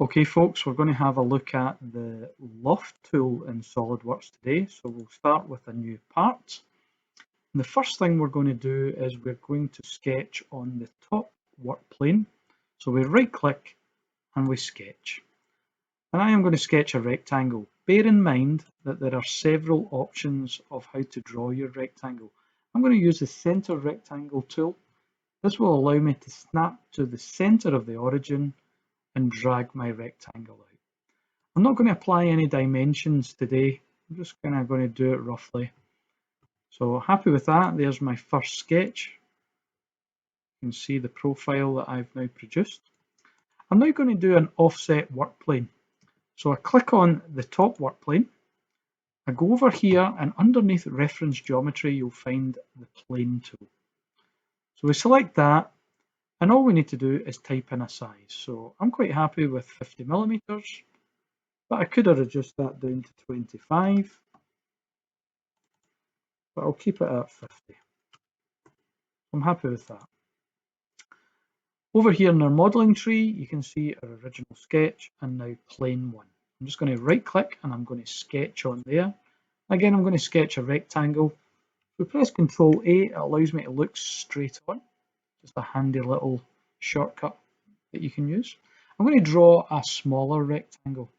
Okay folks, we're going to have a look at the Loft tool in Solidworks today. So we'll start with a new part. And the first thing we're going to do is we're going to sketch on the top work plane. So we right click and we sketch. And I am going to sketch a rectangle. Bear in mind that there are several options of how to draw your rectangle. I'm going to use the center rectangle tool. This will allow me to snap to the center of the origin and drag my rectangle out. I'm not going to apply any dimensions today. I'm just going to do it roughly. So happy with that. There's my first sketch. You can see the profile that I've now produced. I'm now going to do an offset work plane. So I click on the top work plane. I go over here and underneath reference geometry, you'll find the plane tool. So we select that. And all we need to do is type in a size. So I'm quite happy with 50 millimeters, but I could have reduced that down to 25, but I'll keep it at 50. I'm happy with that. Over here in our modeling tree, you can see our original sketch and now plane 1. I'm just going to right click and I'm going to sketch on there. Again, I'm going to sketch a rectangle. If we press Ctrl A, it allows me to look straight on. Just a handy little shortcut that you can use. I'm going to draw a smaller rectangle.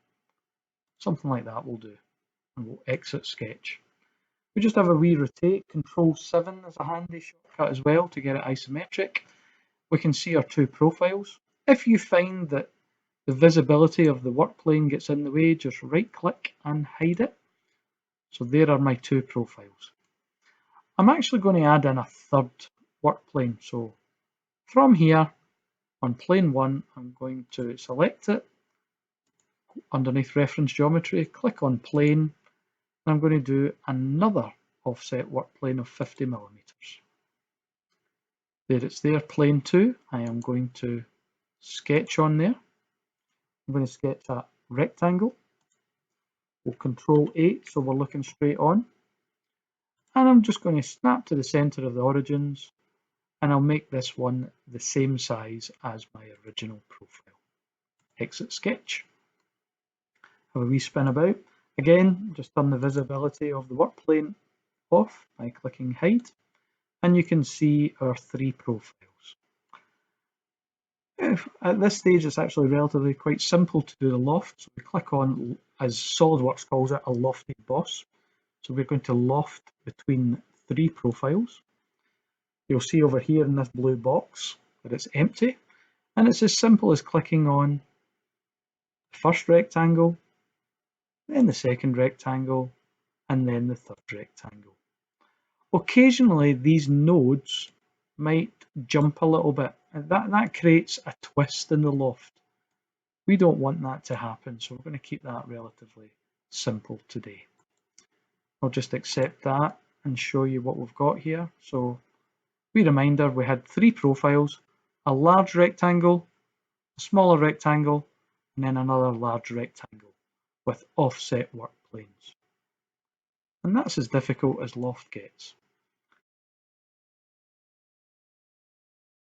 Something like that will do. And we'll exit sketch. We just have a wee rotate. Control 7 is a handy shortcut as well to get it isometric. We can see our two profiles. If you find that the visibility of the work plane gets in the way, just right click and hide it. So there are my two profiles. I'm actually going to add in a third work plane. So from here on plane 1, I'm going to select it. Underneath reference geometry, click on plane, and I'm going to do another offset work plane of 50 millimeters. There it's there, plane 2. I am going to sketch on there. I'm going to sketch a rectangle. We'll Control 8 so we're looking straight on. And I'm just going to snap to the center of the origins, and I'll make this one the same size as my original profile. Exit sketch. Have a wee spin about. Again, just turn the visibility of the work plane off by clicking hide, and you can see our three profiles. At this stage, it's actually relatively quite simple to do the loft. So we click on, as SolidWorks calls it, a lofted boss. So we're going to loft between three profiles. You'll see over here in this blue box that it's empty, and it's as simple as clicking on the first rectangle, then the second rectangle, and then the third rectangle. Occasionally, these nodes might jump a little bit, and that creates a twist in the loft. We don't want that to happen, so we're going to keep that relatively simple today. I'll just accept that and show you what we've got here. So, wee reminder, we had three profiles, a large rectangle, a smaller rectangle, and then another large rectangle with offset work planes. And that's as difficult as Loft gets.